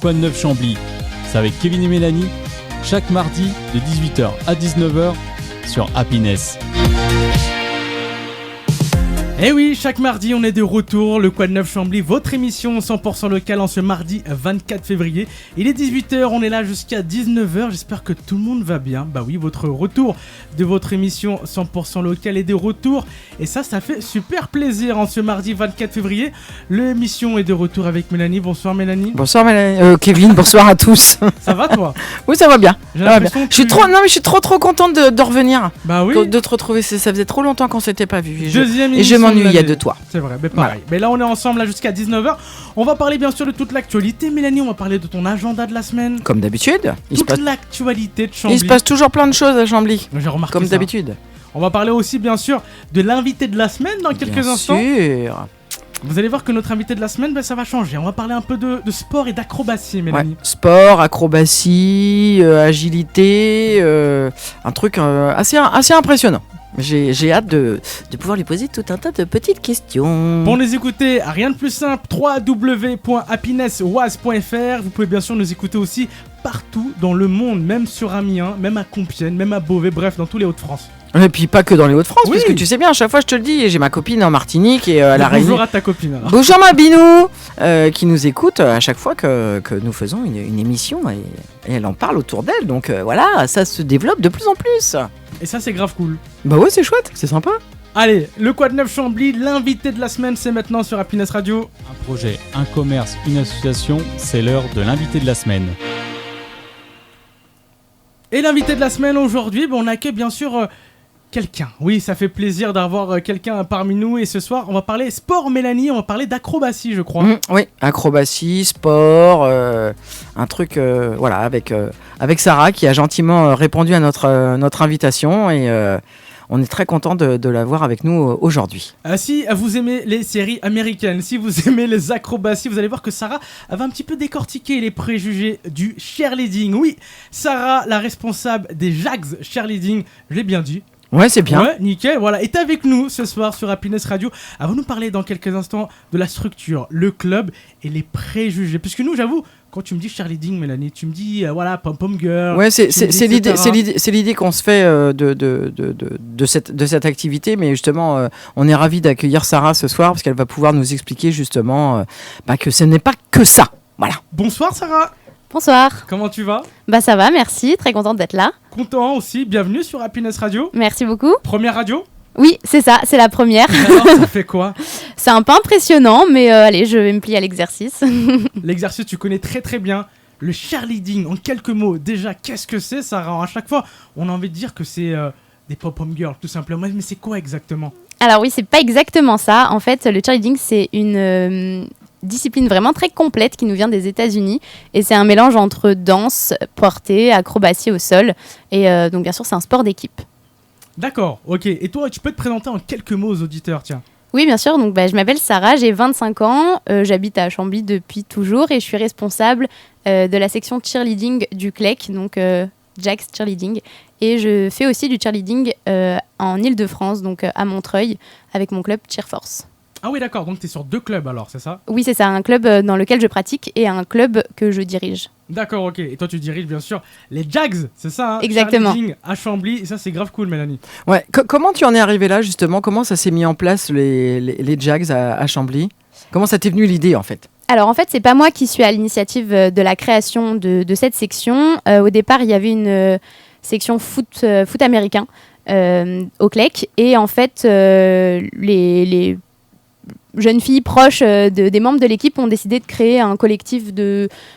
Quoi de neuf Chambly. C'est avec Kevin et Mélanie, chaque mardi de 18h à 19h sur Happiness. Eh oui, chaque mardi on est de retour, le Quoi de neuf Chambly, votre émission 100% locale en ce mardi 24 février. Il est 18h, on est là jusqu'à 19h, j'espère que tout le monde va bien. Bah oui, votre retour de votre émission 100% locale est de retour. Et ça fait super plaisir en ce mardi 24 février. L'émission est de retour avec Mélanie. Bonsoir Mélanie. Bonsoir Mélanie, Kevin, bonsoir à tous. Ça va toi? Oui, ça va bien. J'ai Ça va bien. l'impression que Je suis trop contente de revenir. Bah oui. De te retrouver, ça faisait trop longtemps qu'on s'était pas vu. Deuxième Et je émission m'ennuyais l'année. de toi. C'est vrai, mais pareil. Voilà. Mais là on est ensemble là jusqu'à 19h. On va parler bien sûr de toute l'actualité. Mélanie, on va parler de ton agenda de la semaine. Comme d'habitude. Toute l'actualité de Chambly. Il se passe toujours plein de choses à Chambly. J'ai remarqué Comme ça. d'habitude. On va parler aussi bien sûr de l'invité de la semaine dans quelques Bien instants. sûr. Vous allez voir que notre invité de la semaine, ça va changer. On va parler un peu de sport et d'acrobatie, Mélanie. Ouais. Sport, acrobatie, agilité, un truc assez impressionnant. J'ai hâte de pouvoir lui poser tout un tas de petites questions. Pour nous écouter, rien de plus simple, www.happinesswas.fr. Vous pouvez bien sûr nous écouter aussi partout dans le monde, même sur Amiens, même à Compiègne, même à Beauvais, bref, dans tous les Hauts-de-France. Et puis pas que dans les Hauts-de-France, Oui. puisque tu sais bien, à chaque fois je te le dis, j'ai ma copine en Martinique et à la Bonjour Réunion. à ta copine alors. Bonjour ma Binou, qui nous écoute à chaque fois que nous faisons une émission et elle en parle autour d'elle. Donc voilà, ça se développe de plus en plus. Et ça, c'est grave cool. Bah ouais, c'est chouette, c'est sympa. Allez, le Quoi de neuf Chambly, l'invité de la semaine, c'est maintenant sur Happiness Radio. Un projet, un commerce, une association, c'est l'heure de l'invité de la semaine. Et l'invité de la semaine aujourd'hui, on accueille bien sûr quelqu'un. Oui, ça fait plaisir d'avoir quelqu'un parmi nous. Et ce soir, on va parler sport, Mélanie, on va parler d'acrobatie, je crois. Oui, acrobatie, sport, un truc voilà, avec Sarah qui a gentiment répondu à notre invitation et on est très content de l'avoir avec nous aujourd'hui. Si vous aimez les séries américaines, si vous aimez les acrobaties, vous allez voir que Sarah va un petit peu décortiquer les préjugés du cheerleading. Oui, Sarah, la responsable des Jags Cheerleading, je l'ai bien dit. Ouais, c'est bien. Ouais, nickel, voilà, est avec nous ce soir sur Happiness Radio. Elle va nous parler dans quelques instants de la structure, le club et les préjugés. Puisque nous, j'avoue, quand tu me dis cheerleading, Mélanie, tu me dis, voilà, pom-pom girl. Ouais, c'est l'idée. l'idée qu'on se fait de cette activité, mais justement, on est ravis d'accueillir Sarah ce soir parce qu'elle va pouvoir nous expliquer justement que ce n'est pas que ça. Voilà. Bonsoir Sarah, Bonsoir. comment tu vas? Bah ça va, merci, très contente d'être là. Content aussi, bienvenue sur Happiness Radio. Merci beaucoup. Première radio. Oui, c'est ça, c'est la première. Alors, ça fait quoi? C'est un peu impressionnant, mais allez, je vais me plier à l'exercice. L'exercice, tu connais très très bien. Le cheerleading, en quelques mots, déjà, qu'est-ce que c'est, Sarah? À chaque fois, on a envie de dire que c'est des pom-pom girls, tout simplement. Mais c'est quoi exactement? Alors oui, c'est pas exactement ça. En fait, le cheerleading, c'est une discipline vraiment très complète qui nous vient des États-Unis. Et c'est un mélange entre danse, portée, acrobatie au sol. Et donc, bien sûr, c'est un sport d'équipe. D'accord, ok. Et toi, tu peux te présenter en quelques mots aux auditeurs, tiens. Oui, bien sûr. Donc, je m'appelle Sarah, j'ai 25 ans. J'habite à Chambly depuis toujours et je suis responsable de la section cheerleading du CLEC, donc Jags Cheerleading. Et je fais aussi du cheerleading en Île-de-France, donc à Montreuil, avec mon club Cheerforce. Ah oui, d'accord. Donc, tu es sur 2 clubs alors, c'est ça? Oui, c'est ça, un club dans lequel je pratique et un club que je dirige. D'accord, ok. Et toi, tu diriges bien sûr les Jags, c'est ça? Exactement. Cheerleading à Chambly. Et ça, c'est grave cool, Mélanie. Ouais. Comment tu en es arrivé là justement? Comment ça s'est mis en place les Jags à Chambly? Comment ça t'est venu l'idée en fait? Alors en fait, c'est pas moi qui suis à l'initiative de la création de cette section. Au départ, il y avait une section foot américain au CLEC. Et en fait, les jeunes filles proches des membres de l'équipe ont décidé de créer un collectif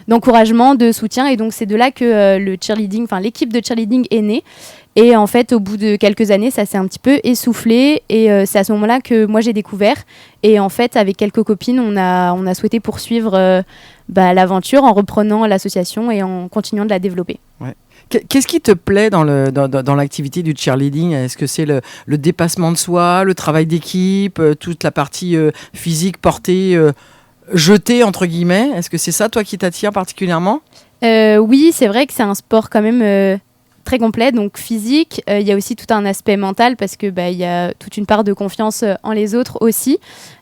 d'encouragement, de soutien. Et donc, c'est de là que le cheerleading, enfin l'équipe de cheerleading est née. Et en fait, au bout de quelques années, ça s'est un petit peu essoufflé. Et c'est à ce moment-là que moi, j'ai découvert. Et en fait, avec quelques copines, on a souhaité poursuivre l'aventure en reprenant l'association et en continuant de la développer. Ouais. Qu'est-ce qui te plaît dans l'activité du cheerleading? Est-ce que c'est le dépassement de soi, le travail d'équipe, toute la partie physique portée, jetée entre guillemets? Est-ce que c'est ça, toi, qui t'attire particulièrement? Oui, c'est vrai que c'est un sport quand même très complet, donc physique. Il y a aussi tout un aspect mental parce que il y a toute une part de confiance en les autres aussi.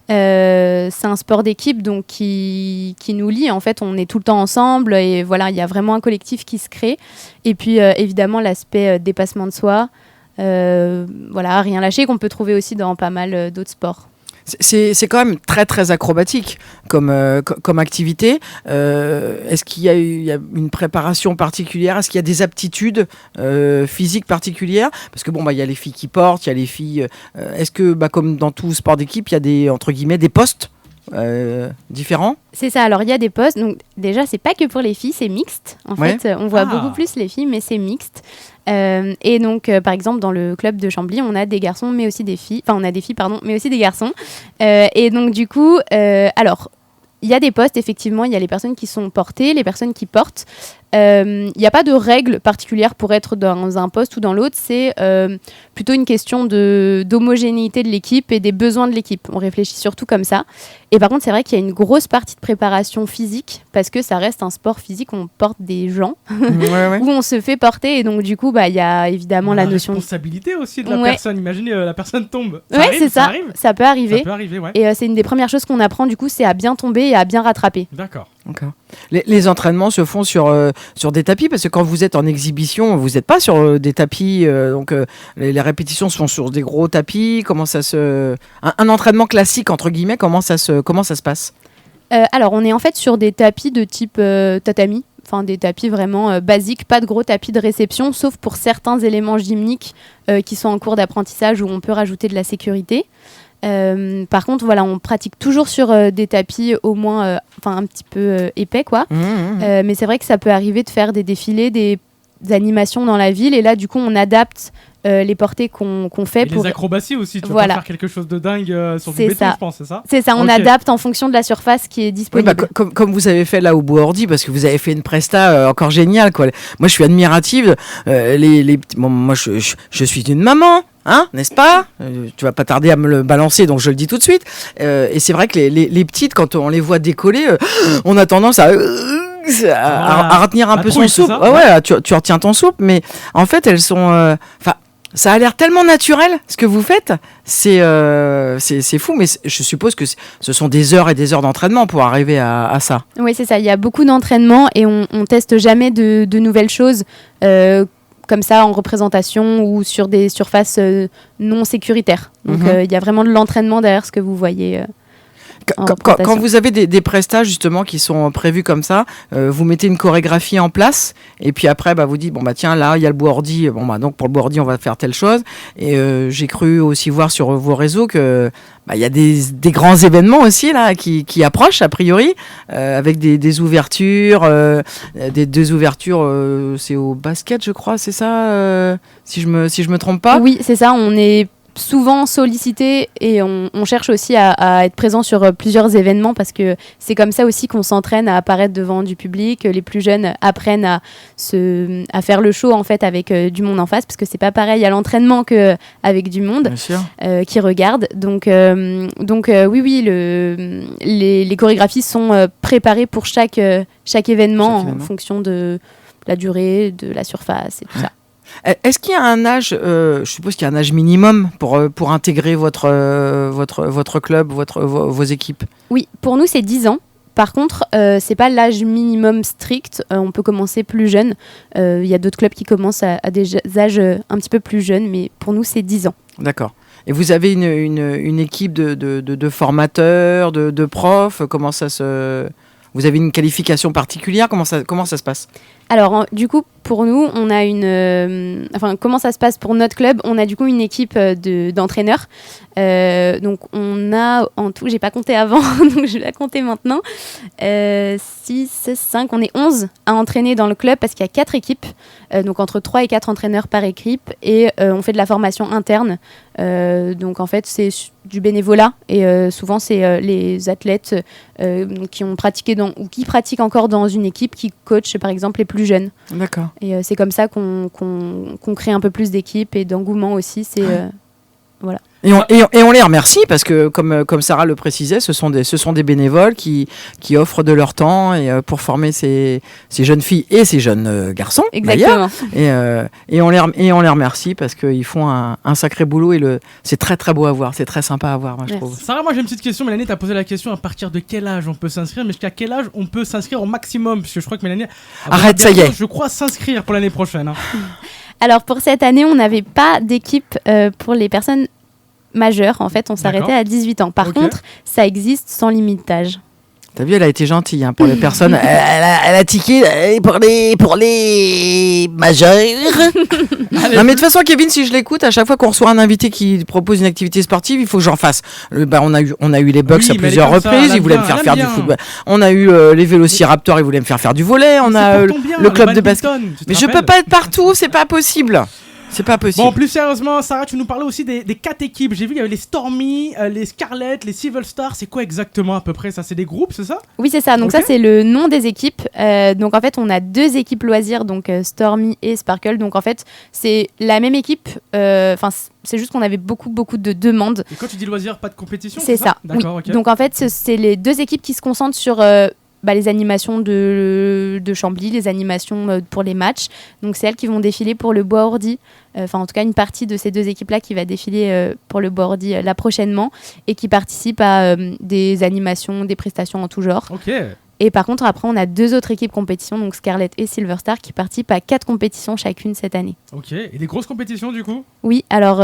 C'est un sport d'équipe donc qui nous lie. En fait, on est tout le temps ensemble et voilà, il y a vraiment un collectif qui se crée. Et puis évidemment l'aspect dépassement de soi, voilà, rien lâcher qu'on peut trouver aussi dans pas mal d'autres sports. C'est quand même très très acrobatique comme activité. Est-ce qu'il y a une préparation particulière? Est-ce qu'il y a des aptitudes physiques particulières? Parce que il y a les filles qui portent, il y a les filles. Est-ce que comme dans tout sport d'équipe, il y a des entre guillemets des postes différents? C'est ça, alors il y a des postes, donc déjà c'est pas que pour les filles, c'est mixte. En fait, on voit beaucoup plus les filles, mais c'est mixte. Et donc par exemple dans le club de Chambly, on a des garçons mais aussi des filles, enfin on a des filles pardon, mais aussi des garçons. Et donc du coup, alors il y a des postes, effectivement, il y a les personnes qui sont portées, les personnes qui portent. Il n'y a pas de règle particulière pour être dans un poste ou dans l'autre, c'est plutôt une question d'homogénéité de l'équipe et des besoins de l'équipe. On réfléchit surtout comme ça. Et par contre, c'est vrai qu'il y a une grosse partie de préparation physique, parce que ça reste un sport physique, on porte des gens, où on se fait porter, et donc du coup, il y a évidemment la notion de responsabilité aussi de la personne. Imaginez, la personne tombe. C'est ça. Ça peut arriver. Ça peut arriver, ouais. Et c'est une des premières choses qu'on apprend, du coup, c'est à bien tomber et à bien rattraper. D'accord. Les entraînements se font sur des tapis, parce que quand vous êtes en exhibition, vous n'êtes pas sur des tapis, donc les répétitions se font sur des gros tapis. Comment ça se... Un entraînement classique, entre guillemets, comment ça se passe? Alors, on est en fait sur des tapis de type tatami, enfin des tapis vraiment basiques, pas de gros tapis de réception, sauf pour certains éléments gymniques qui sont en cours d'apprentissage où on peut rajouter de la sécurité. Par contre, voilà, on pratique toujours sur des tapis au moins un petit peu épais, quoi. Mais c'est vrai que ça peut arriver de faire des défilés, des animations dans la ville, et là, du coup, on adapte les portées qu'on fait. Et les acrobaties aussi, tu vas pas faire quelque chose de dingue sur du béton, je pense, c'est ça? C'est ça, on adapte en fonction de la surface qui est disponible. Oui, comme vous avez fait là au Boordi, parce que vous avez fait une presta encore géniale, quoi. Moi, je suis admirative. Moi, je suis une maman. Hein, n'est-ce pas? Tu vas pas tarder à me le balancer, donc je le dis tout de suite. Et c'est vrai que les petites, quand on les voit décoller, on a tendance à retenir un peu son souffle. Tu retiens ton souffle, mais en fait, elles sont... ça a l'air tellement naturel, ce que vous faites. C'est fou, mais je suppose que ce sont des heures et des heures d'entraînement pour arriver à ça. Oui, c'est ça. Il y a beaucoup d'entraînement et on teste jamais de nouvelles choses comme ça en représentation ou sur des surfaces non sécuritaires. Donc il y a vraiment de l'entraînement derrière ce que vous voyez. Quand vous avez des prestats justement qui sont prévus comme ça, vous mettez une chorégraphie en place et puis après vous dites tiens, là il y a le Boordi, donc pour le Boordi on va faire telle chose. Et j'ai cru aussi voir sur vos réseaux que il y a des grands événements aussi là qui approchent a priori, avec des ouvertures, des deux ouvertures, c'est au basket je crois, c'est ça, si je me trompe pas. Oui, c'est ça, on est souvent sollicité et on cherche aussi à être présent sur plusieurs événements, parce que c'est comme ça aussi qu'on s'entraîne à apparaître devant du public. Les plus jeunes apprennent à faire le show en fait avec du monde en face, parce que c'est pas pareil à l'entraînement qu'avec du monde qui regarde. Donc oui, les chorégraphies sont préparées pour chaque événement en fonction de la durée, de la surface et tout ça. Est-ce qu'il y a un âge, je suppose qu'il y a un âge minimum pour intégrer votre club, vos équipes? Oui, pour nous c'est 10 ans. Par contre, c'est pas l'âge minimum strict. On peut commencer plus jeune. Il y a d'autres clubs qui commencent à des âges un petit peu plus jeunes, mais pour nous c'est 10 ans. D'accord. Et vous avez une équipe de formateurs, de profs? Comment ça se... Vous avez une qualification particulière? Comment ça se passe? Alors, du coup, pour nous, on a comment ça se passe pour notre club? On a du coup une équipe d'entraîneurs. Donc, on a en tout, j'ai pas compté avant, donc je vais la compter maintenant. 6, 5, on est 11 à entraîner dans le club, parce qu'il y a 4 équipes. Donc, entre 3 et 4 entraîneurs par équipe. Et on fait de la formation interne. Donc, en fait, c'est du bénévolat. Et souvent, c'est les athlètes qui ont pratiqué ou qui pratiquent encore dans une équipe qui coachent, par exemple, les plus jeunes. D'accord. Et c'est comme ça qu'on crée un peu plus d'équipes et d'engouement aussi. voilà. Et on les remercie parce que, comme Sarah le précisait, ce sont des bénévoles qui offrent de leur temps et, pour former ces jeunes filles et ces jeunes garçons. Exactement. D'ailleurs. Et on les remercie parce qu'ils font un sacré boulot et c'est très très beau à voir, c'est très sympa à voir, moi, je trouve. Sarah, moi j'ai une petite question. Mélanie, t'as posé la question à partir de quel âge on peut s'inscrire, mais jusqu'à quel âge on peut s'inscrire au maximum, parce que je crois que Mélanie arrête, ça y est. Je crois s'inscrire pour l'année prochaine. Hein. Alors pour cette année, on n'avait pas d'équipe pour les personnes majeures. En fait, on s'arrêtait à 18 ans. Par contre, ça existe sans limite d'âge. T'as vu, elle a été gentille pour les personnes. elle a tiqué pour les majeurs. Non, mais de toute façon, Kevin, si je l'écoute, à chaque fois qu'on reçoit un invité qui propose une activité sportive, il faut que j'en fasse. On a eu les Bucks à plusieurs reprises. Ils voulaient me faire faire du football. On a eu les Vélociraptors. Ils voulaient me faire faire du volley. On a le club de basket. Mais je peux pas être partout. C'est pas possible. C'est pas possible. Bon, plus sérieusement, Sarah, tu nous parlais aussi des 4 équipes. J'ai vu, il y avait les Stormy, les Scarlet, les Civil Stars. C'est quoi exactement à peu près ça? C'est des groupes, c'est ça? Oui, c'est ça. Donc ça, c'est le nom des équipes. Donc en fait, on a 2 équipes loisirs, donc Stormy et Sparkle. Donc en fait, c'est la même équipe. C'est juste qu'on avait beaucoup de demandes. Et quand tu dis loisirs, pas de compétition? C'est ça. D'accord, oui. ok. Donc en fait, c'est les 2 équipes qui se concentrent sur les animations de Chambly, les animations pour les matchs. Donc c'est elles qui vont défiler pour le Bois Ordi. En tout cas, une partie de ces 2 équipes-là qui va défiler pour le Bois Ordi là prochainement et qui participent à des animations, des prestations en tout genre. Ok. Et par contre, après, on a 2 autres équipes compétitions, donc Scarlet et Silver Star, qui participent à 4 compétitions chacune cette année. Ok. Et des grosses compétitions du coup? Oui, alors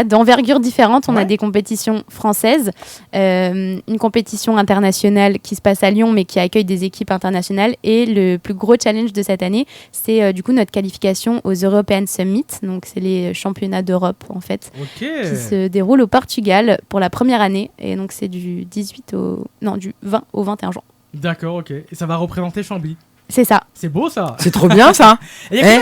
d'envergure différente. On a des compétitions françaises, une compétition internationale qui se passe à Lyon, mais qui accueille des équipes internationales. Et le plus gros challenge de cette année, c'est du coup notre qualification aux European Summit. Donc, c'est les championnats d'Europe, en fait, qui se déroulent au Portugal pour la première année. Et donc, c'est du 20 au 21 juin. D'accord, ok. Et ça va représenter Chambly. C'est ça. C'est beau ça. C'est trop bien ça.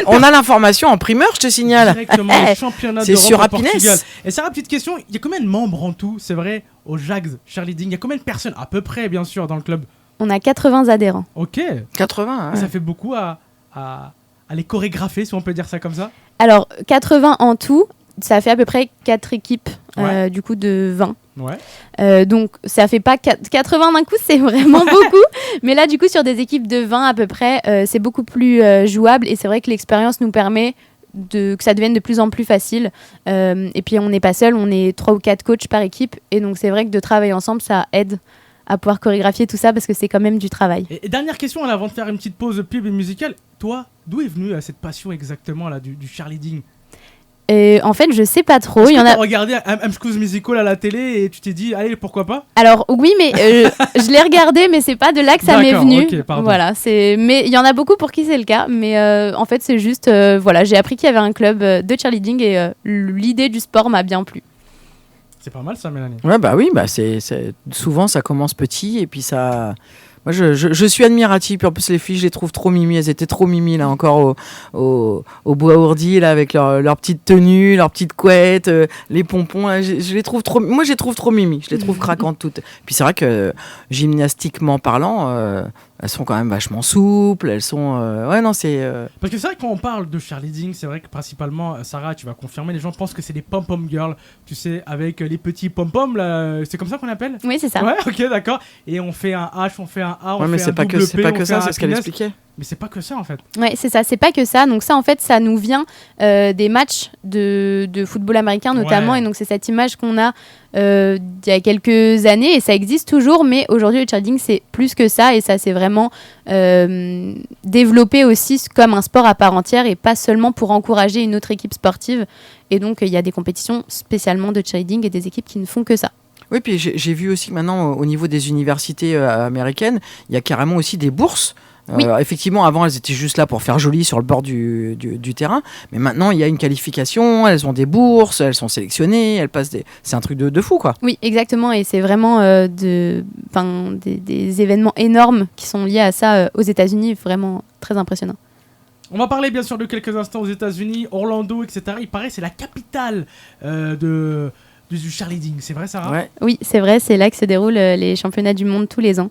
On a a l'information en primeur, je te signale. directement le championnat C'est d'Europe sur au Happiness. Portugal. Et Sarah, petite question, il y a combien de membres en tout, c'est vrai, au Jags Cheerleading? Il y a combien de personnes à peu près, bien sûr, dans le club? On a 80 adhérents. Ok. 80. Et ça fait beaucoup à les chorégrapher, si on peut dire ça comme ça. Alors, 80 en tout, ça fait à peu près 4 équipes, du coup, de 20. Ouais. Donc, ça fait pas 80 d'un coup, c'est vraiment beaucoup. Mais là, du coup, sur des équipes de 20 à peu près, c'est beaucoup plus jouable. Et c'est vrai que l'expérience nous permet que ça devienne de plus en plus facile. Et puis, on n'est pas seul, on est 3 ou 4 coachs par équipe. Et donc, c'est vrai que de travailler ensemble, ça aide à pouvoir chorégraphier tout ça parce que c'est quand même du travail. Et dernière question, avant de faire une petite pause pub et musicale. Toi, d'où est venue cette passion exactement là, du cheerleading? En fait, je sais pas trop. Est-ce que t'as regardé un School's Musical à la télé et tu t'es dit, allez, pourquoi pas? Alors oui, mais je l'ai regardé, mais c'est pas de là que ça m'est venu. Okay, voilà, mais il y en a beaucoup pour qui c'est le cas. Mais en fait, c'est juste, j'ai appris qu'il y avait un club de cheerleading et l'idée du sport m'a bien plu. C'est pas mal ça, Mélanie. Ouais, bah oui, souvent ça commence petit et puis ça. Moi, je suis admirative. Puis en plus, les filles, je les trouve trop mimi. Elles étaient trop mimi, là, encore au Bois Ourdi, là, avec leur petite tenue, leur petite couette, les pompons. Là, je les trouve trop... Moi, je les trouve trop mimi. Je les trouve craquantes toutes. Puis c'est vrai que, gymnastiquement parlant, elles sont quand même vachement souples. Elles sont... Ouais, non, c'est... Parce que c'est vrai que quand on parle de cheerleading, c'est vrai que principalement, Sarah, tu vas confirmer, les gens pensent que c'est des pom-pom girls, tu sais, avec les petits pom-pom, là. C'est comme ça qu'on appelle? Oui, c'est ça. Ouais, ok, d'accord. Et on fait un H, on fait un A, on mais fait c'est un pas double que, P, c'est pas on que fait ça, un c'est ce qu'elle happiness. expliquait. Mais c'est pas que ça, en fait. Ouais, c'est ça. C'est pas que ça. Donc ça, en fait, ça nous vient des matchs de football américain, notamment. Ouais. Et donc, c'est cette image qu'on a il y a quelques années. Et ça existe toujours. Mais aujourd'hui, le cheerleading, c'est plus que ça. Et ça, c'est vraiment développé aussi comme un sport à part entière et pas seulement pour encourager une autre équipe sportive. Et donc, il y a des compétitions spécialement de cheerleading et des équipes qui ne font que ça. Oui, puis j'ai vu aussi maintenant au niveau des universités américaines, il y a carrément aussi des bourses. Oui. Effectivement, avant, elles étaient juste là pour faire joli sur le bord du terrain. Mais maintenant, il y a une qualification, elles ont des bourses, elles sont sélectionnées, elles passent des... C'est un truc de fou, quoi. Oui, exactement. Et c'est vraiment des événements énormes qui sont liés à ça aux États-Unis, vraiment très impressionnant. On va parler bien sûr de quelques instants aux États-Unis, Orlando, etc. Il paraît que c'est la capitale du cheerleading. C'est vrai, Sarah? Ouais. Oui, c'est vrai, c'est là que se déroulent les championnats du monde tous les ans.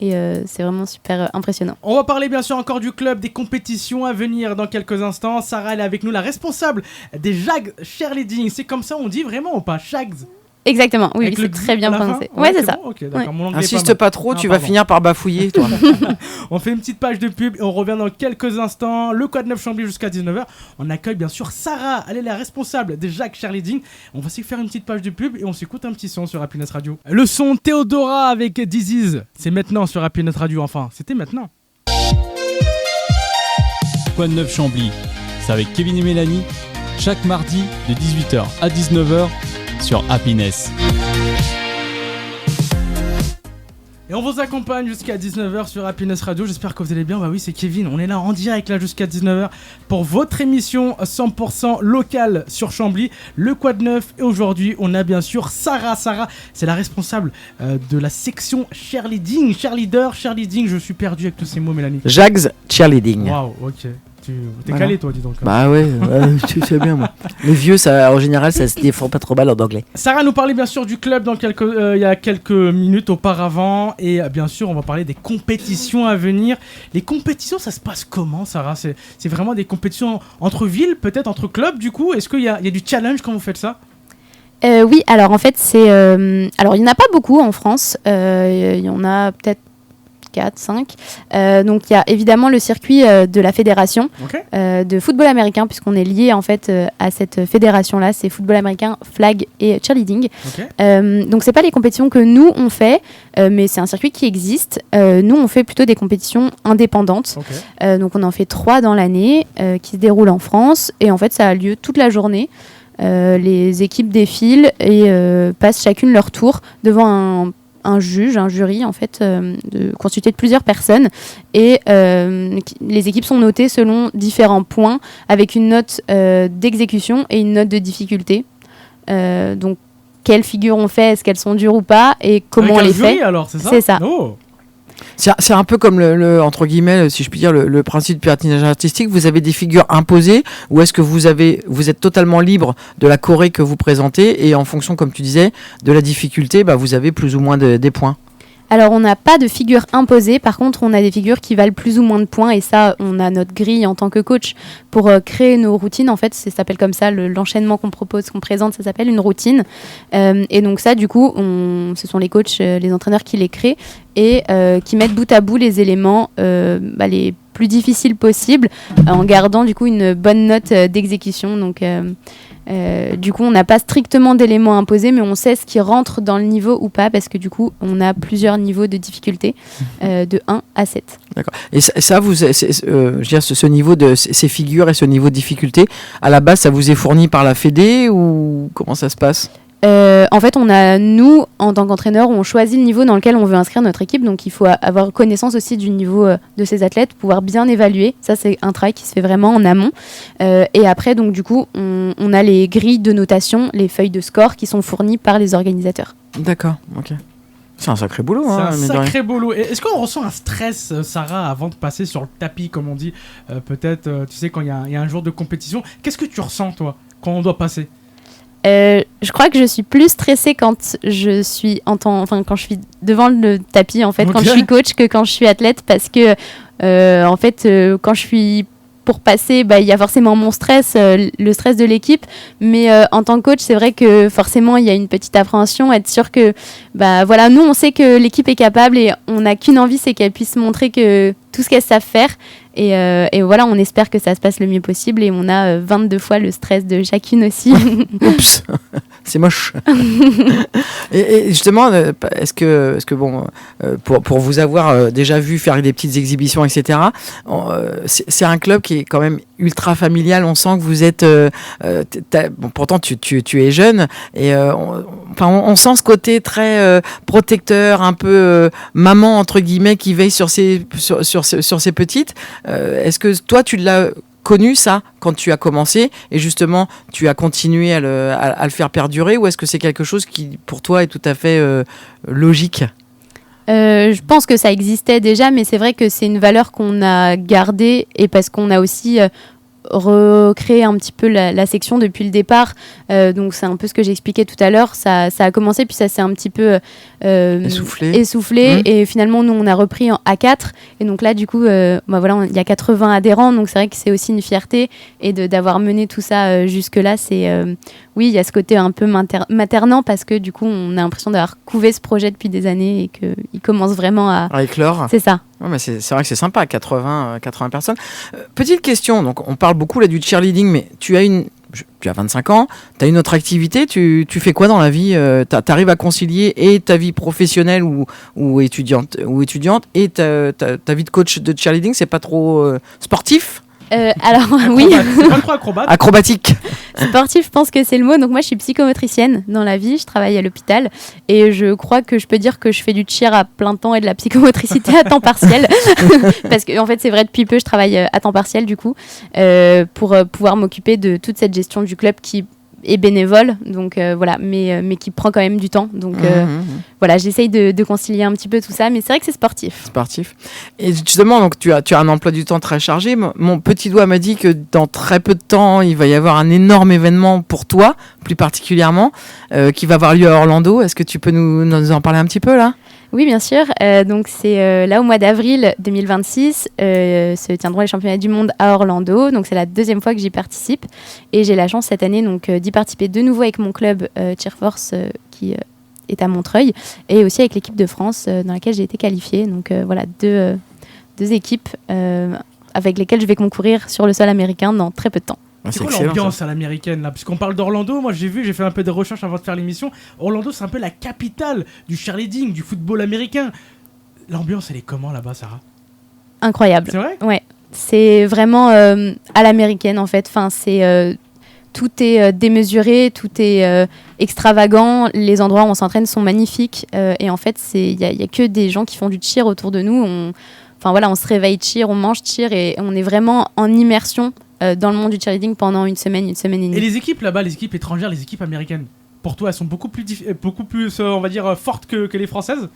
Et c'est vraiment super impressionnant. On va parler bien sûr encore du club, des compétitions à venir dans quelques instants. Sarah, elle est avec nous, la responsable des Jags Cheerleading. C'est comme ça on dit vraiment ou pas? Jags? Exactement, oui, Avec c'est le très bien à la fin. prononcé. Ouais, c'est ça. Bon, ok, d'accord. Mon anglais est Insiste mal. pas trop, Non, tu vas pardon. finir par bafouiller, toi. On fait une petite page de pub et on revient dans quelques instants. Le Quad 9 Chambly jusqu'à 19h. On accueille bien sûr Sarah, elle est la responsable des Jags Cheerleading. On va se faire une petite page de pub et on s'écoute un petit son sur Happiness Radio. Le son Théodora avec Disease, c'est maintenant sur Happiness Radio. Enfin, c'était maintenant. Quad 9 Chambly, c'est avec Kevin et Mélanie, chaque mardi de 18h à 19h sur Happiness. Et on vous accompagne jusqu'à 19h sur Happiness Radio. J'espère que vous allez bien. Bah oui, c'est Kevin. On est là en direct là jusqu'à 19h pour votre émission 100% locale sur Chambly, le Quad 9. Et aujourd'hui, on a bien sûr Sarah. Sarah, c'est la responsable de la section cheerleading. Cheerleading. Je suis perdu avec tous ces mots, Mélanie. Jags Cheerleading. Waouh, ok. T'es Voilà. calé, toi, dis donc. Bah ouais, tu sais bien moi. Les vieux, ça, en général, ça se défend pas trop mal en anglais. Sarah nous parlait bien sûr du club il y a quelques minutes auparavant. Et bien sûr, on va parler des compétitions à venir. Les compétitions, ça se passe comment, Sarah? C'est vraiment des compétitions entre villes, peut-être entre clubs, du coup? Est-ce qu'il y a du challenge quand vous faites ça? Oui, alors en fait, alors il n'y en a pas beaucoup en France. Il y en a peut-être 4, 5. Donc il y a évidemment le circuit de la fédération de football américain, puisqu'on est lié en fait à cette fédération-là. C'est football américain, flag et cheerleading. Donc c'est pas les compétitions que nous on fait, mais c'est un circuit qui existe. Nous on fait plutôt des compétitions indépendantes. Donc on en fait 3 dans l'année qui se déroulent en France. Et en fait ça a lieu toute la journée. Les équipes défilent et passent chacune leur tour devant un jury en fait, constitué de plusieurs personnes, et les équipes sont notées selon différents points avec une note d'exécution et une note de difficulté. Donc quelles figures on fait, est-ce qu'elles sont dures ou pas, et comment on les fait. Alors, c'est ça? C'est ça. Oh. C'est un peu comme le entre guillemets, si je puis dire, le principe du patinage artistique. Vous avez des figures imposées, ou est-ce que vous êtes totalement libre de la choré que vous présentez, et en fonction, comme tu disais, de la difficulté, bah, vous avez plus ou moins des points? Alors on n'a pas de figure imposée, par contre on a des figures qui valent plus ou moins de points, et ça on a notre grille en tant que coach pour créer nos routines. En fait ça s'appelle comme ça, l'enchaînement qu'on propose, qu'on présente, ça s'appelle une routine. Et donc ça du coup ce sont les coachs, les entraîneurs qui les créent et qui mettent bout à bout les éléments les plus difficiles possibles, en gardant du coup une bonne note d'exécution. Donc du coup on n'a pas strictement d'éléments imposés, mais on sait ce qui rentre dans le niveau ou pas, parce que du coup on a plusieurs niveaux de difficulté de 1 à 7. D'accord. Et ça je veux dire, ce niveau de ces figures et ce niveau de difficulté, à la base ça vous est fourni par la Fédé, ou comment ça se passe? En fait, nous, en tant qu'entraîneur, on choisit le niveau dans lequel on veut inscrire notre équipe. Donc, il faut avoir connaissance aussi du niveau de ces athlètes, pouvoir bien évaluer. Ça, c'est un travail qui se fait vraiment en amont. Et après, donc, du coup, on a les grilles de notation, les feuilles de score qui sont fournies par les organisateurs. D'accord, ok. C'est un sacré boulot. C'est un sacré boulot. Et est-ce qu'on ressent un stress, Sarah, avant de passer sur le tapis, comme on dit, peut-être, tu sais, quand il y a un jour de compétition? Qu'est-ce que tu ressens, toi, quand on doit passer? Je crois que je suis plus stressée quand je suis quand je suis devant le tapis, en fait, quand je suis coach, que quand je suis athlète, parce que en fait quand je suis pour passer, il y a forcément mon stress, le stress de l'équipe, mais en tant que coach, c'est vrai que forcément il y a une petite appréhension, être sûr que nous on sait que l'équipe est capable, et on n'a qu'une envie, c'est qu'elle puisse montrer que tout ce qu'elles savent faire. Et voilà, on espère que ça se passe le mieux possible, et on a 22 fois le stress de chacune aussi. Oups, c'est moche. et justement, est-ce que bon, pour vous avoir déjà vu faire des petites exhibitions, etc., c'est un club qui est quand même ultra familial. On sent que vous êtes... pourtant, tu es jeune, et on sent ce côté très protecteur, un peu maman, entre guillemets, qui veille sur ses petites. Est-ce que toi, tu l'as connu, ça, quand tu as commencé, et justement, tu as continué à le faire perdurer, ou est-ce que c'est quelque chose qui, pour toi, est tout à fait logique? Je pense que ça existait déjà, mais c'est vrai que c'est une valeur qu'on a gardée, et parce qu'on a aussi recréé un petit peu la section depuis le départ. Donc c'est un peu ce que j'expliquais tout à l'heure. Ça a commencé, puis ça s'est un petit peu essoufflé. Et finalement, nous, on a repris à 4. Et donc là, du coup, voilà, il y a 80 adhérents. Donc c'est vrai que c'est aussi une fierté. Et d'avoir mené tout ça jusque-là, oui, il y a ce côté un peu maternant parce que du coup, on a l'impression d'avoir couvé ce projet depuis des années et qu'il commence vraiment à éclore. C'est ça. Ouais, mais c'est vrai que c'est sympa, 80 personnes. Petite question, donc on parle beaucoup là du cheerleading, mais tu as 25 ans, tu as une autre activité, tu fais quoi dans la vie? Tu arrives à concilier et ta vie professionnelle ou étudiante et ta vie de coach de cheerleading, c'est pas trop sportif? Alors oui. C'est pas trop acrobate. Acrobatique. Sportif, je pense que c'est le mot. Donc moi, je suis psychomotricienne dans la vie. Je travaille à l'hôpital et je crois que je peux dire que je fais du cheer à plein temps et de la psychomotricité à temps partiel. Parce que en fait, c'est vrai, depuis peu, je travaille à temps partiel du coup pour pouvoir m'occuper de toute cette gestion du club qui est bénévole, donc voilà, mais qui prend quand même du temps. Donc voilà, j'essaye de concilier un petit peu tout ça, mais c'est vrai que c'est sportif. Sportif. Et justement, donc tu as un emploi du temps très chargé. Mon petit doigt m'a dit que dans très peu de temps, il va y avoir un énorme événement pour toi, plus particulièrement, qui va avoir lieu à Orlando. Est-ce que tu peux nous en parler un petit peu là? Oui, bien sûr. Donc, c'est là au mois d'avril 2026 se tiendront les championnats du monde à Orlando. Donc, c'est la deuxième fois que j'y participe. Et j'ai la chance cette année d'y participer de nouveau avec mon club Cheerforce qui est à Montreuil et aussi avec l'équipe de France dans laquelle j'ai été qualifiée. Donc, voilà, deux équipes avec lesquelles je vais concourir sur le sol américain dans très peu de temps. C'est quoi l'ambiance à l'américaine là? Puisqu'on parle d'Orlando, moi j'ai fait un peu de recherche avant de faire l'émission. Orlando, c'est un peu la capitale du cheerleading, du football américain. L'ambiance, elle est comment là-bas, Sarah? Incroyable. C'est vrai? Ouais, c'est vraiment à l'américaine en fait. Enfin, tout est démesuré, tout est extravagant. Les endroits où on s'entraîne sont magnifiques. Et en fait, il y a que des gens qui font du cheer autour de nous. Enfin voilà, on se réveille cheer, on mange cheer et on est vraiment en immersion dans le monde du cheerleading pendant une semaine et demie. Et les équipes là-bas, les équipes étrangères, les équipes américaines, pour toi, elles sont beaucoup plus on va dire, fortes que les françaises?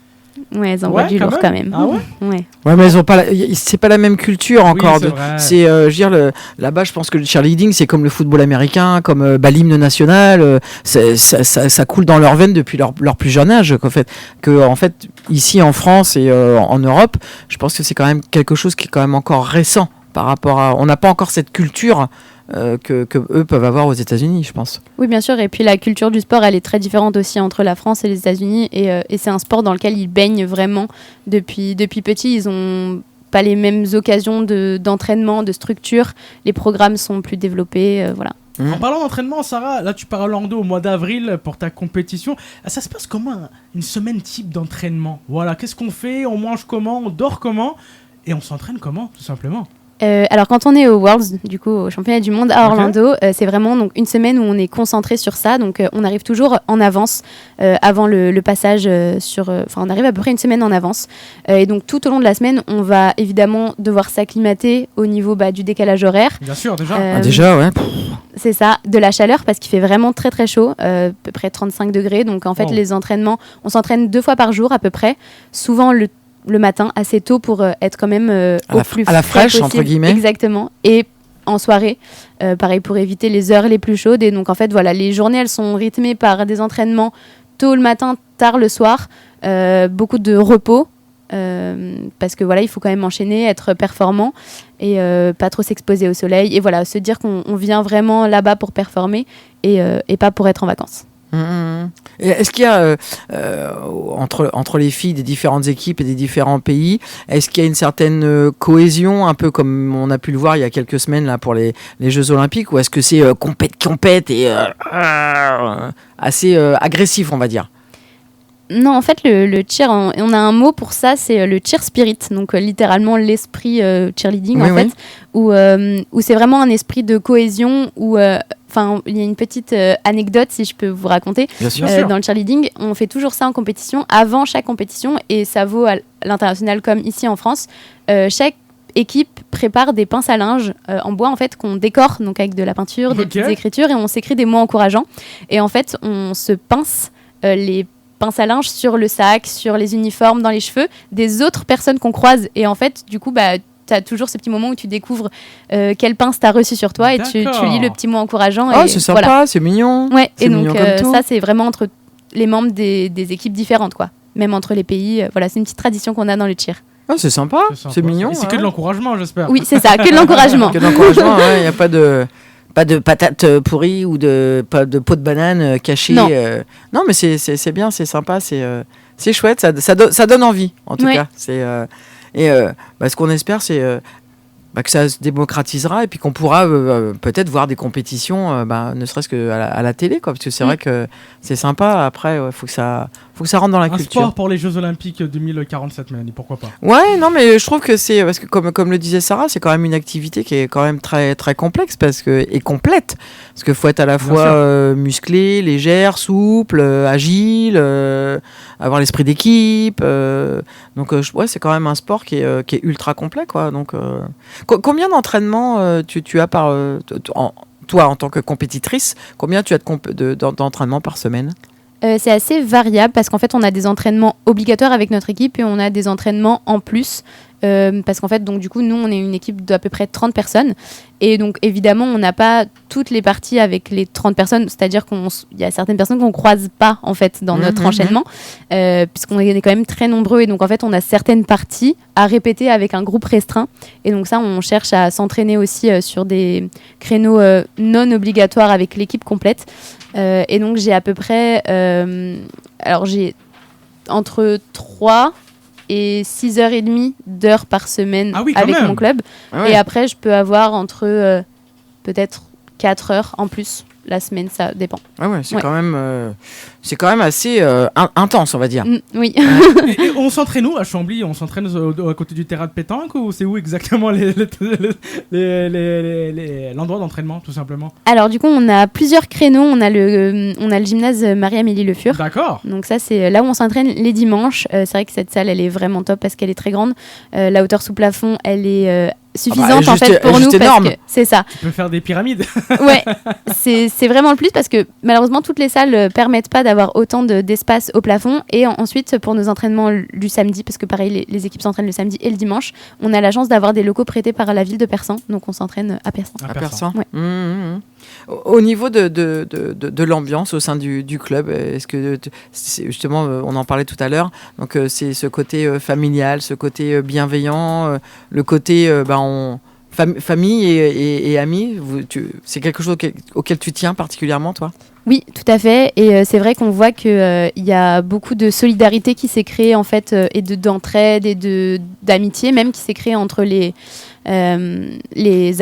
Ouais, elles envoient du lourd quand même. Ah ouais? Ouais, mais elles ont pas c'est pas la même culture encore. Oui, je veux dire, là-bas, je pense que le cheerleading, c'est comme le football américain, comme l'hymne national. Ça coule dans leurs veines depuis leur plus jeune âge. En fait, ici en France et en Europe, je pense que c'est quand même quelque chose qui est quand même encore récent par rapport à. On n'a pas encore cette culture que eux peuvent avoir aux États-Unis, je pense. Oui, bien sûr. Et puis la culture du sport, elle est très différente aussi entre la France et les États-Unis. Et c'est un sport dans lequel ils baignent vraiment depuis petit. Ils ont pas les mêmes occasions d'entraînement, de structure. Les programmes sont plus développés, voilà. En parlant d'entraînement, Sarah, là tu pars à Orlando au mois d'avril pour ta compétition. Ça se passe comment une semaine type d'entraînement? Voilà, qu'est-ce qu'on fait? On mange comment? On dort comment? Et on s'entraîne comment, tout simplement? Alors quand on est au Worlds, du coup au championnat du monde à Orlando, c'est vraiment donc une semaine où on est concentré sur ça. Donc on arrive toujours en avance avant le passage on arrive à peu près une semaine en avance. Et donc tout au long de la semaine, on va évidemment devoir s'acclimater au niveau du décalage horaire. Bien sûr, déjà. Déjà, ouais. C'est ça, de la chaleur parce qu'il fait vraiment très très chaud, à peu près 35 degrés. Donc en fait les entraînements, on s'entraîne 2 fois par jour à peu près, souvent le matin assez tôt pour être quand même à la fraîche entre guillemets. Exactement. Et en soirée, pareil pour éviter les heures les plus chaudes. Et donc en fait voilà, les journées elles sont rythmées par des entraînements tôt le matin, tard le soir, beaucoup de repos. Parce que voilà, il faut quand même enchaîner, être performant et pas trop s'exposer au soleil et voilà, se dire qu'on vient vraiment là-bas pour performer et pas pour être en vacances. Et est-ce qu'il y a entre les filles des différentes équipes et des différents pays, est-ce qu'il y a une certaine cohésion, un peu comme on a pu le voir il y a quelques semaines là pour les Jeux Olympiques, ou est-ce que c'est compète et assez agressif, on va dire? Non, en fait, le cheer, on a un mot pour ça, c'est le cheer spirit, donc littéralement l'esprit cheerleading, fait, où c'est vraiment un esprit de cohésion, où il y a une petite anecdote, si je peux vous raconter. Bien sûr. Dans le cheerleading, on fait toujours ça en compétition, avant chaque compétition, et ça vaut à l'international comme ici en France. Chaque équipe prépare des pinces à linge en bois, en fait, qu'on décore, donc avec de la peinture, des petites écritures, et on s'écrit des mots encourageants. Et en fait, on se pince les pince à linge sur le sac, sur les uniformes, dans les cheveux des autres personnes qu'on croise. Et en fait, du coup, tu as toujours ce petit moment où tu découvres quelle pince t'as reçu sur toi et tu lis le petit mot encourageant. Oh, et c'est sympa, voilà. c'est mignon. Ouais, c'est et donc mignon comme tout. ça, c'est vraiment entre les membres des équipes différentes, quoi. Même entre les pays. Voilà, c'est une petite tradition qu'on a dans le cheer. Ah, c'est sympa, c'est mignon. Et c'est que de l'encouragement, j'espère. Oui, c'est ça, que de l'encouragement. Que de l'encouragement, il n'y a pas de patates pourries ou pas de peau de banane cachée. Non. Non, mais c'est bien, c'est sympa, c'est chouette, ça donne envie, en tout cas. Ce qu'on espère, c'est que ça se démocratisera et puis qu'on pourra peut-être voir des compétitions, ne serait-ce qu'à la télé, quoi, parce que c'est vrai que c'est sympa. Après, faut que ça rentre dans la culture. Un sport pour les Jeux Olympiques 2047, Mélanie, pourquoi pas? Ouais, non, mais je trouve que c'est parce que comme le disait Sarah, c'est quand même une activité qui est quand même très très complexe et complète, parce que faut être à la fois musclé, légère, souple, agile, avoir l'esprit d'équipe. Donc c'est quand même un sport qui est ultra complet, quoi. Donc combien d'entraînements tu as toi en tant que compétitrice, combien tu as d'entraînements par semaine? C'est assez variable parce qu'en fait on a des entraînements obligatoires avec notre équipe et on a des entraînements en plus parce qu'en fait donc du coup nous on est une équipe d'à peu près 30 personnes et donc évidemment on n'a pas toutes les parties avec les 30 personnes, c'est-à-dire qu'il y a certaines personnes qu'on croise pas en fait dans notre enchaînement puisqu'on est quand même très nombreux et donc en fait on a certaines parties à répéter avec un groupe restreint et donc ça on cherche à s'entraîner aussi sur des créneaux non obligatoires avec l'équipe complète et donc j'ai à peu près alors j'ai entre 3 et 6h30 d'heures par semaine avec mon club. Ah ouais. Et après, je peux avoir entre peut-être 4 heures en plus la semaine, ça dépend. Ah ouais, c'est quand même assez intense, on va dire. Oui. Et on s'entraîne où à Chambly? On s'entraîne à côté du terrain de pétanque ou c'est où exactement l'endroit d'entraînement, tout simplement? Alors du coup, on a plusieurs créneaux. On a le gymnase Marie-Amélie Le Fur. D'accord. Donc ça, c'est là où on s'entraîne les dimanches. C'est vrai que cette salle, elle est vraiment top parce qu'elle est très grande. La hauteur sous plafond, elle est suffisante en fait pour nous parce que c'est ça. Tu peux faire des pyramides. Ouais, c'est vraiment le plus parce que malheureusement toutes les salles permettent pas d'avoir autant d'espace au plafond et ensuite pour nos entraînements du samedi parce que pareil les équipes s'entraînent le samedi et le dimanche, on a la chance d'avoir des locaux prêtés par la ville de Persan donc on s'entraîne à Persan. À Persan. Ouais. Au niveau de l'ambiance au sein du club, est-ce que justement on en parlait tout à l'heure, donc c'est ce côté familial, ce côté bienveillant, le côté famille et amis, c'est quelque chose auquel tu tiens particulièrement, toi? Oui, tout à fait. Et c'est vrai qu'on voit qu'il y a beaucoup de solidarité qui s'est créée en fait, et d'entraide et d'amitié même qui s'est créée entre les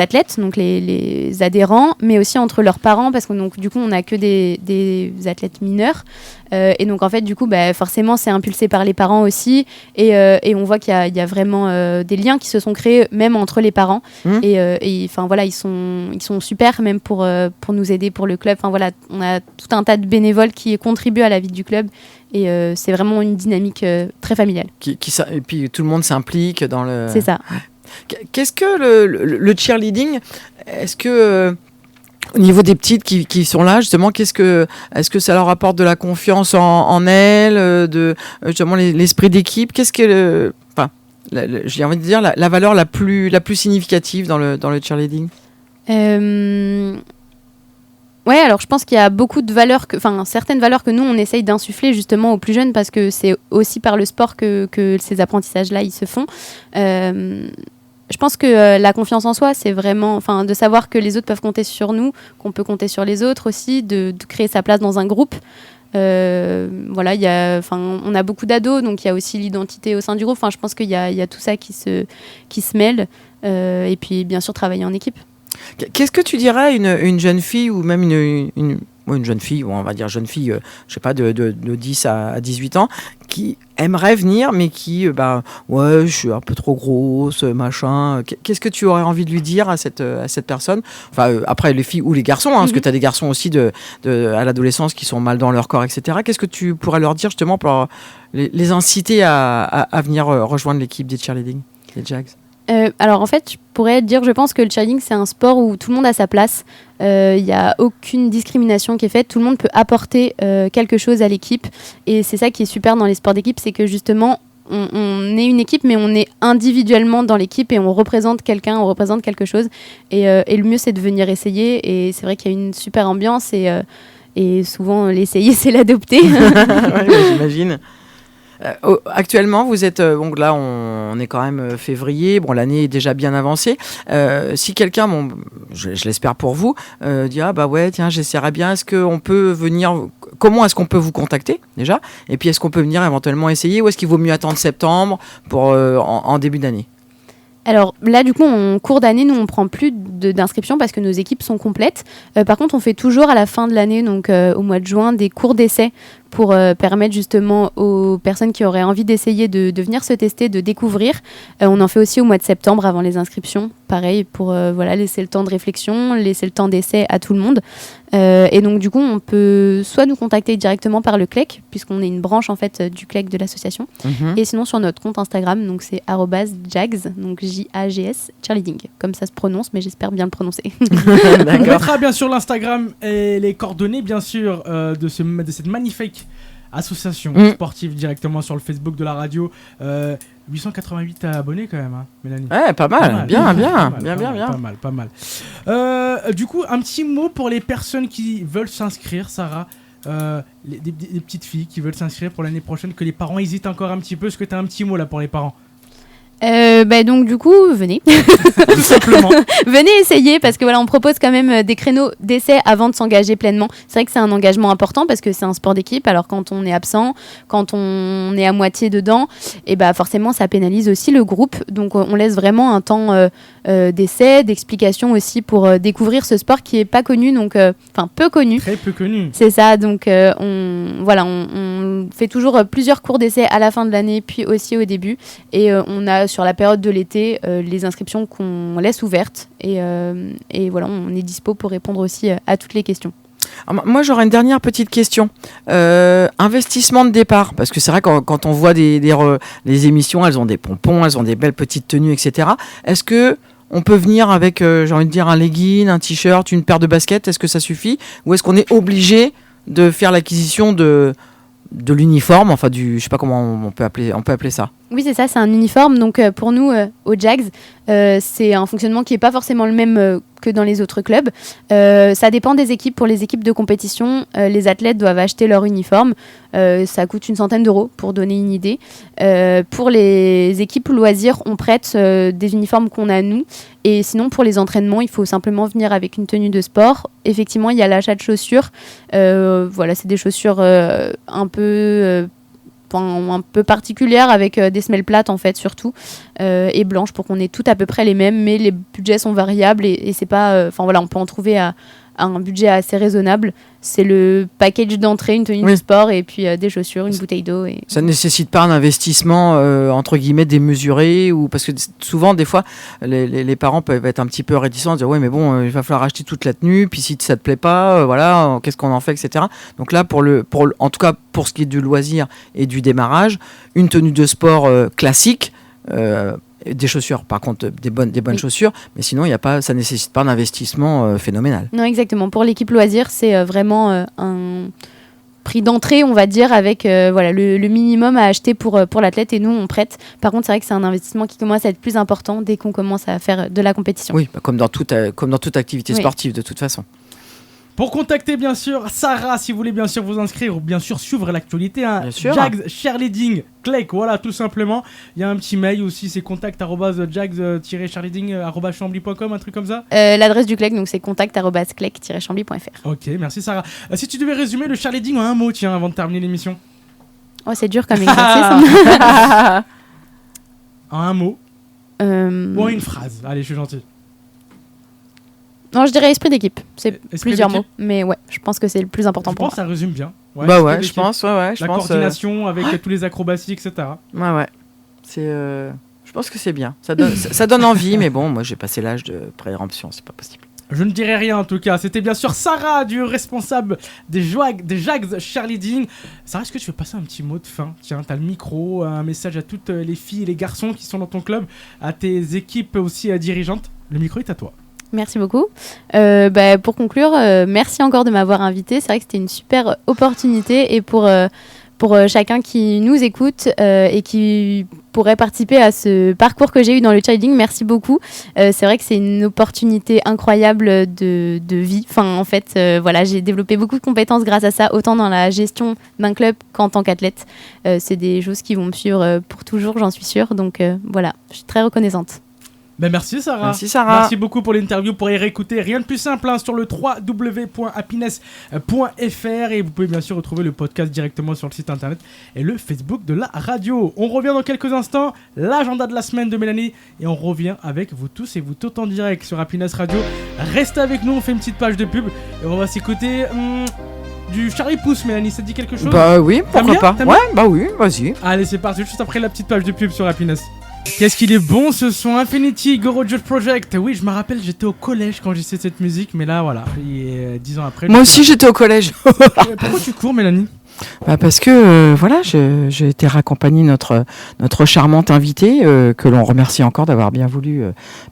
athlètes, donc les adhérents, mais aussi entre leurs parents, parce que donc, du coup, on n'a que des athlètes mineurs. Et donc, en fait, du coup, forcément, c'est impulsé par les parents aussi. Et on voit qu'il y a vraiment des liens qui se sont créés, même entre les parents. Et voilà, ils sont super, même pour nous aider pour le club. Enfin, voilà, on a tout un tas de bénévoles qui contribuent à la vie du club. Et c'est vraiment une dynamique très familiale. Et puis, tout le monde s'implique dans le... C'est ça. Qu'est-ce que le cheerleading, est-ce que au niveau des petites qui sont là justement, est-ce que ça leur apporte de la confiance en elles, justement l'esprit d'équipe, qu'est-ce que j'ai envie de dire la valeur la plus significative dans le cheerleading? Ouais, alors je pense qu'il y a beaucoup de valeurs, certaines valeurs que nous on essaye d'insuffler justement aux plus jeunes parce que c'est aussi par le sport que ces apprentissages-là ils se font. Je pense que la confiance en soi, c'est vraiment, de savoir que les autres peuvent compter sur nous, qu'on peut compter sur les autres aussi, de créer sa place dans un groupe. Voilà, on a beaucoup d'ados, donc il y a aussi l'identité au sein du groupe. Je pense qu'il y a tout ça qui se mêle. Et puis bien sûr travailler en équipe. Qu'est-ce que tu dirais à une jeune fille ou même une jeune fille, ou on va dire jeune fille, je sais pas, de 10 à 18 ans, qui aimerait venir, mais qui, ouais, je suis un peu trop grosse, machin. Qu'est-ce que tu aurais envie de lui dire à cette personne? Après, les filles ou les garçons, parce que tu as des garçons aussi à l'adolescence qui sont mal dans leur corps, etc. Qu'est-ce que tu pourrais leur dire justement pour les inciter à venir rejoindre l'équipe des cheerleading, les Jags? Alors en fait, je pourrais dire, je pense que le cheerleading c'est un sport où tout le monde a sa place. Il n'y a aucune discrimination qui est faite. Tout le monde peut apporter quelque chose à l'équipe. Et c'est ça qui est super dans les sports d'équipe, c'est que justement, on est une équipe, mais on est individuellement dans l'équipe et on représente quelqu'un, on représente quelque chose. Et le mieux, c'est de venir essayer. Et c'est vrai qu'il y a une super ambiance et souvent, l'essayer, c'est l'adopter. Ouais, j'imagine. Actuellement, vous êtes donc là, on est quand même février. Bon, l'année est déjà bien avancée. Si quelqu'un, je l'espère pour vous, dit bah ouais, tiens, j'essaierai bien. Est-ce qu'on peut venir? Comment est-ce qu'on peut vous contacter déjà? Et puis est-ce qu'on peut venir éventuellement essayer, ou est-ce qu'il vaut mieux attendre septembre pour en début d'année? Alors là, du coup, en cours d'année, nous, on prend plus d'inscriptions parce que nos équipes sont complètes. Par contre, on fait toujours à la fin de l'année, donc au mois de juin, des cours d'essai pour permettre justement aux personnes qui auraient envie d'essayer de venir se tester, de découvrir. On en fait aussi au mois de septembre avant les inscriptions, pareil, pour laisser le temps de réflexion, laisser le temps d'essai à tout le monde. Et donc du coup, on peut soit nous contacter directement par le CLEC, puisqu'on est une branche en fait du CLEC de l'association, et sinon sur notre compte Instagram, donc c'est @jags, donc JAGS cheerleading, comme ça se prononce, mais j'espère bien le prononcer. On mettra bien sûr l'Instagram et les coordonnées bien sûr de cette magnifique association sportive directement sur le Facebook de la radio. 888 abonnés quand même, hein, Mélanie. Ouais, pas mal. Bien. Pas mal. Du coup, un petit mot pour les personnes qui veulent s'inscrire, Sarah. Des petites filles qui veulent s'inscrire pour l'année prochaine, que les parents hésitent encore un petit peu. Est-ce que tu as un petit mot là pour les parents? Donc du coup, venez. Tout simplement. Venez essayer parce que voilà, on propose quand même des créneaux d'essai avant de s'engager pleinement. C'est vrai que c'est un engagement important parce que c'est un sport d'équipe. Alors quand on est absent, quand on est à moitié dedans, et forcément ça pénalise aussi le groupe. Donc on laisse vraiment un temps d'essai, d'explication aussi pour découvrir ce sport qui est pas connu, donc peu connu. Très peu connu. C'est ça. Donc on fait toujours plusieurs cours d'essai à la fin de l'année, puis aussi au début. Et on a sur la période de l'été les inscriptions qu'on laisse ouvertes et voilà, on est dispo pour répondre aussi à toutes les questions. Alors, moi j'aurais une dernière petite question. Investissement de départ, parce que c'est vrai quand on voit les émissions, elles ont des pompons, elles ont des belles petites tenues, etc. Est-ce que on peut venir avec, j'ai envie de dire, un legging, un t-shirt, une paire de baskets? Est-ce que ça suffit? Ou est-ce qu'on est obligé de faire l'acquisition de l'uniforme, enfin je sais pas comment on peut appeler ça? Oui, c'est ça, c'est un uniforme. Donc pour nous, au Jags, c'est un fonctionnement qui n'est pas forcément le même que dans les autres clubs. Ça dépend des équipes. Pour les équipes de compétition, les athlètes doivent acheter leur uniforme. Ça coûte une centaine d'euros pour donner une idée. Pour les équipes loisirs, on prête des uniformes qu'on a nous. Et sinon, pour les entraînements, il faut simplement venir avec une tenue de sport. Effectivement, il y a l'achat de chaussures. C'est des chaussures un peu particulière avec des semelles plates en fait surtout et blanches pour qu'on ait tout à peu près les mêmes, mais les budgets sont variables et c'est pas on peut en trouver à un budget assez raisonnable. C'est le package d'entrée, une tenue de sport et puis des chaussures, une bouteille d'eau. Ça ne nécessite pas un investissement entre guillemets démesuré, ou parce que souvent des fois les parents peuvent être un petit peu réticents, dire ouais mais bon il va falloir acheter toute la tenue, puis si ça te plaît pas qu'est-ce qu'on en fait, etc. Donc là en tout cas pour ce qui est du loisir et du démarrage, une tenue de sport classique, des chaussures, par contre des bonnes chaussures, mais sinon ça nécessite pas d'investissement phénoménal. Non, exactement. Pour l'équipe loisir, c'est vraiment un prix d'entrée, on va dire, avec le minimum à acheter pour l'athlète, et nous on prête. Par contre, c'est vrai que c'est un investissement qui commence à être plus important dès qu'on commence à faire de la compétition. Oui, comme dans toute activité sportive de toute façon. Pour contacter bien sûr Sarah, si vous voulez bien sûr vous inscrire ou bien sûr suivre l'actualité, Jags Cheerleading CLEC, voilà tout simplement. Il y a un petit mail aussi, c'est contact@jags-cheerleading@chambly.com, un truc comme ça. L'adresse du CLEC, donc c'est contact@clec-chambly.fr. Ok, merci Sarah. Si tu devais résumer le cheerleading en un mot, tiens, avant de terminer l'émission. Oh, c'est dur comme exercice. En un mot. Ou en une phrase. Allez, je suis gentil. Non, je dirais esprit d'équipe. C'est esprit plusieurs d'équipe. mots, mais ouais, je pense que c'est le plus important Je pour pense que ça résume bien. Je pense. La coordination avec tous les acrobaties, etc. Ouais. Je pense que c'est bien. Ça donne envie, mais bon, moi j'ai passé l'âge de préemption, c'est pas possible. Je ne dirai rien en tout cas. C'était bien sûr Sarah, du responsable des Jags Cheerleading. Sarah, est-ce que tu veux passer un petit mot de fin? Tiens, t'as le micro, un message à toutes les filles et les garçons qui sont dans ton club, à tes équipes aussi dirigeantes. Le micro est à toi. Merci beaucoup. Pour conclure, merci encore de m'avoir invité. C'est vrai que c'était une super opportunité et pour pour chacun qui nous écoute et qui pourrait participer à ce parcours que j'ai eu dans le cheerleading. Merci beaucoup. C'est vrai que c'est une opportunité incroyable de vie. Enfin, en fait, voilà, j'ai développé beaucoup de compétences grâce à ça, autant dans la gestion d'un club qu'en tant qu'athlète. C'est des choses qui vont me suivre pour toujours, j'en suis sûre. Donc voilà, je suis très reconnaissante. Ben merci Sarah. Merci Sarah. Merci beaucoup pour l'interview. Pour y réécouter, rien de plus simple sur le www.happiness.fr et vous pouvez bien sûr retrouver le podcast directement sur le site internet et le Facebook de la radio. On revient dans quelques instants, l'agenda de la semaine de Mélanie et on revient avec vous tous et vous toutes en direct sur Happiness Radio. Restez avec nous, on fait une petite page de pub et on va s'écouter du Charlie Pouce. Mélanie, ça te dit quelque chose? Bah oui, pourquoi pas. T'aimes Ouais, bah oui, vas-y. Allez, c'est parti, juste après la petite page de pub sur Happiness. Qu'est-ce qu'il est bon ce son, Infinity, Go Rogers Project. Oui, je me rappelle, j'étais au collège quand j'ai cette musique, mais là voilà, 10 ans après. Moi aussi j'étais au collège. Pourquoi tu cours, Mélanie? Bah parce que voilà, j'ai été raccompagner notre charmante invitée que l'on remercie encore d'avoir bien voulu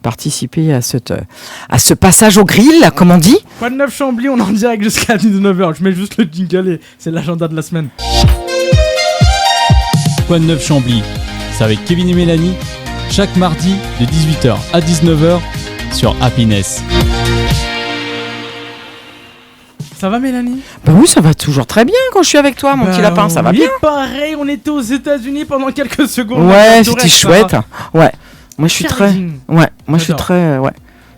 participer à ce passage au grill, comme on dit. Quoi de neuf Chambly, on est en direct jusqu'à 19h. Je mets juste le jingle et c'est l'agenda de la semaine. Quoi de neuf Chambly, c'est avec Kevin et Mélanie, chaque mardi de 18h à 19h sur Happiness. Ça va, Mélanie? Bah oui, ça va toujours très bien quand je suis avec toi, mon petit lapin, ça va bien. Pareil, on était aux États-Unis pendant quelques secondes. Ouais, c'était chouette. Ouais, moi je suis très. Ouais, moi je suis J'adore. très. Ouais.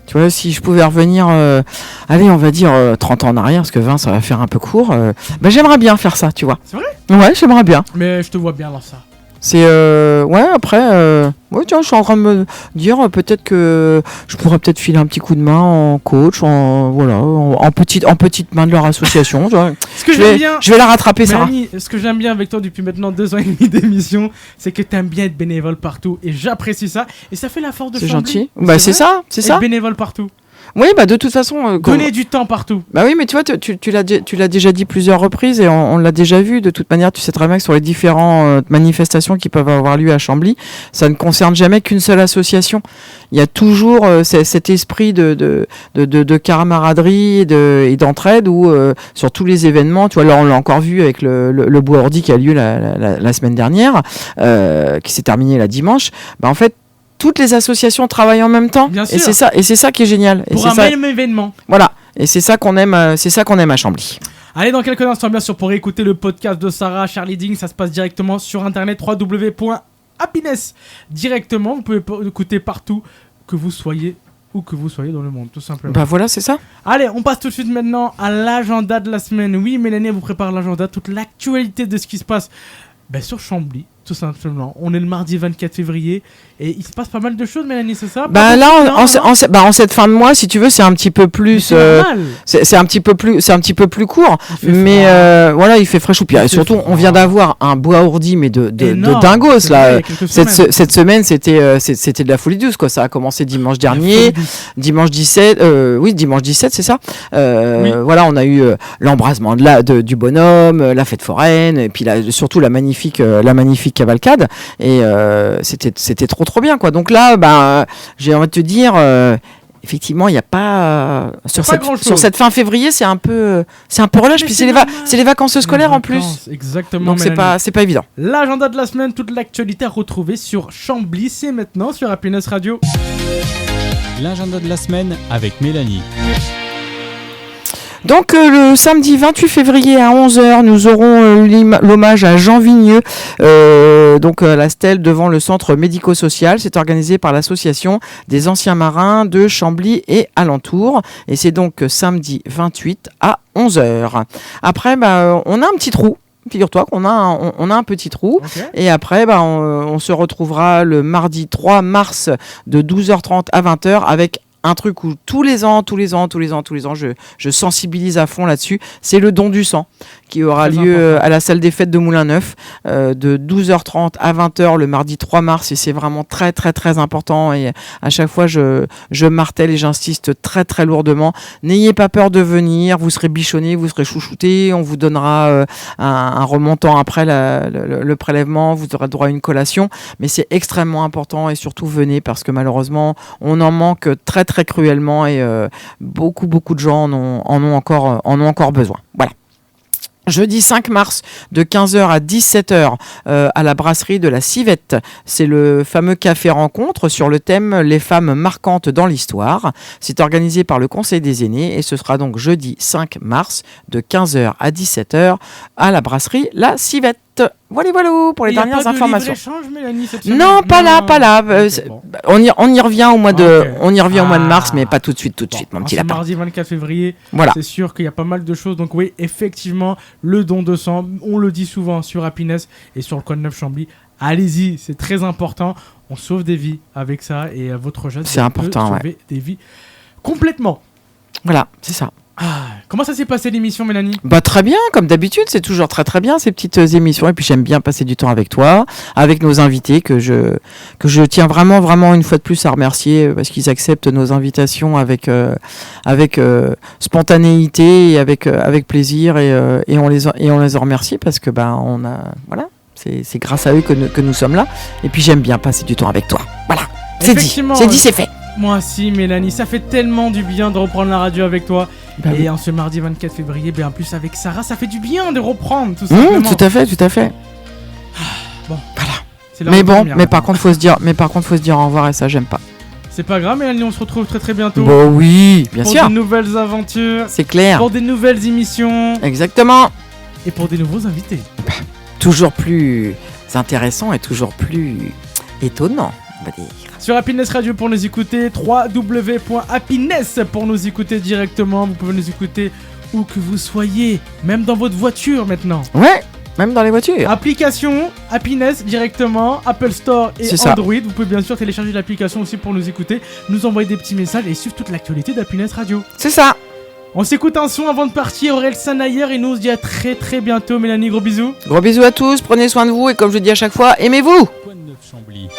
Tu vois, si je pouvais revenir, allez, on va dire 30 ans en arrière, parce que 20 ça va faire un peu court, bah j'aimerais bien faire ça, tu vois. C'est vrai? Ouais, j'aimerais bien. Mais je te vois bien dans ça. C'est ouais, après ouais, tiens, je suis en train de me dire peut-être que je pourrais peut-être filer un petit coup de main en coach, en petite main de leur association. Tu vois. Ce que j'aime bien, je vais la rattraper, Sarah. Mélanie, ce que j'aime bien avec toi depuis maintenant 2 ans et demi d'émission, c'est que t'aimes bien être bénévole partout et j'apprécie ça et ça fait la force de C'est Chambly. gentil. Bah c'est vrai, ça, c'est ça. être bénévole partout. Oui, bah de toute façon Donner du temps partout. Bah oui, mais tu vois, tu l'as déjà dit plusieurs reprises et on l'a déjà vu. De toute manière, tu sais très bien que sur les différentes manifestations qui peuvent avoir lieu à Chambly, ça ne concerne jamais qu'une seule association. Il y a toujours cet esprit de camaraderie et d'entraide où sur tous les événements, tu vois, là on l'a encore vu avec le Bois Ordi qui a lieu la semaine dernière, qui s'est terminé la dimanche. Bah en fait, toutes les associations travaillent en même temps. Bien sûr. Et c'est ça qui est génial. Pour un même événement. Voilà. Et c'est ça qu'on aime à Chambly. Allez, dans quelques instants, bien sûr, pour écouter le podcast de Sarah Cheerleading, ça se passe directement sur internet www.happiness. Directement, vous pouvez écouter partout que vous soyez où que vous soyez dans le monde, tout simplement. Bah voilà, c'est ça. Allez, on passe tout de suite maintenant à l'agenda de la semaine. Oui, Mélanie elle vous prépare l'agenda, toute l'actualité de ce qui se passe sur Chambly. Tout simplement. On est le mardi 24 février et il se passe pas mal de choses, Mélanie, c'est ça? Bah là, en cette fin de mois, si tu veux, c'est un petit peu plus. C'est un petit peu plus court. Mais voilà, il fait frais chou. Puis surtout, on vient d'avoir un Bois Ordi, mais de dingos là. Cette semaine, c'était de la folie douce, quoi. Ça a commencé dimanche dernier, dimanche 17. Dimanche 17, c'est ça. Voilà, on a eu l'embrasement du bonhomme, la fête foraine, et puis surtout la magnifique cavalcade, et c'était trop bien, quoi. Donc là, j'ai envie de te dire, effectivement, il n'y a pas sur cette fin février, c'est un peu relâche. Puis c'est les vacances scolaires en plus. Exactement. Donc c'est pas évident. L'agenda de la semaine, toute l'actualité à retrouver sur Chambly, c'est maintenant sur Happiness Radio. L'agenda de la semaine avec Mélanie. Donc le samedi 28 février à 11h, nous aurons l'hommage à Jean Vigneux, donc la stèle devant le centre médico-social. C'est organisé par l'association des anciens marins de Chambly et alentours. Et c'est donc samedi 28 à 11h. Après, on a un petit trou. Figure-toi qu'on a un petit trou. Okay. Et après, on se retrouvera le mardi 3 mars de 12h30 à 20h avec un truc où tous les ans, je sensibilise à fond là-dessus, c'est le don du sang qui aura lieu à la salle des fêtes de Moulin-Neuf de 12h30 à 20h le mardi 3 mars et c'est vraiment très très très important et à chaque fois je martèle et j'insiste très très lourdement. N'ayez pas peur de venir, vous serez bichonné, vous serez chouchouté, on vous donnera un remontant après le prélèvement, vous aurez droit à une collation, mais c'est extrêmement important et surtout venez parce que malheureusement on en manque très très cruellement et beaucoup de gens en ont encore besoin. Voilà. Jeudi 5 mars de 15h à 17h à la brasserie de la Civette. C'est le fameux café rencontre sur le thème Les femmes marquantes dans l'histoire. C'est organisé par le Conseil des aînés et ce sera donc jeudi 5 mars de 15h à 17h à la brasserie la Civette. Voilà pour les dernières informations. Mélanie, cette semaine. Non, pas là. Okay, bon. On y revient au mois de au mois de mars, mais pas tout de suite, mon petit lapin. Mardi 24 février. Voilà. C'est sûr qu'il y a pas mal de choses. Donc oui, effectivement, le don de sang, on le dit souvent sur Happiness et sur le Coin Neuf Chambly. Allez-y, c'est très important. On sauve des vies avec ça et votre geste c'est important, sauver des vies complètement. Voilà, c'est ça. Comment ça s'est passé l'émission, Mélanie ? Très bien, comme d'habitude, c'est toujours très très bien ces petites émissions. Et puis j'aime bien passer du temps avec toi, avec nos invités que je tiens vraiment une fois de plus à remercier parce qu'ils acceptent nos invitations avec spontanéité et avec plaisir et on les en remercie parce que c'est grâce à eux que nous sommes là. Et puis j'aime bien passer du temps avec toi. Voilà, c'est dit, c'est fait. Moi aussi, Mélanie, ça fait tellement du bien de reprendre la radio avec toi. Et en ce mardi 24 février, en plus avec Sarah, ça fait du bien de reprendre tout simplement. Tout à fait. Bon, voilà. Mais par contre, faut se dire au revoir et ça, j'aime pas. C'est pas grave, Mélanie, on se retrouve très très bientôt. Oui, bien sûr. Pour de nouvelles aventures. C'est clair. Pour des nouvelles émissions. Exactement. Et pour des nouveaux invités. Toujours plus intéressant et toujours plus étonnant, on va dire. Sur Happiness Radio pour nous écouter, www.happiness pour nous écouter directement. Vous pouvez nous écouter où que vous soyez, même dans votre voiture maintenant. Ouais, même dans les voitures. Application Happiness directement, Apple Store et Android. Vous pouvez bien sûr télécharger l'application aussi pour nous écouter, nous envoyer des petits messages et suivre toute l'actualité d'Happiness Radio. C'est ça. On s'écoute un son avant de partir, Aurel Sanayer, et nous on se dit à très très bientôt. Mélanie, gros bisous. Gros bisous à tous, prenez soin de vous et comme je dis à chaque fois, aimez-vous. Coin Neuf Chambly.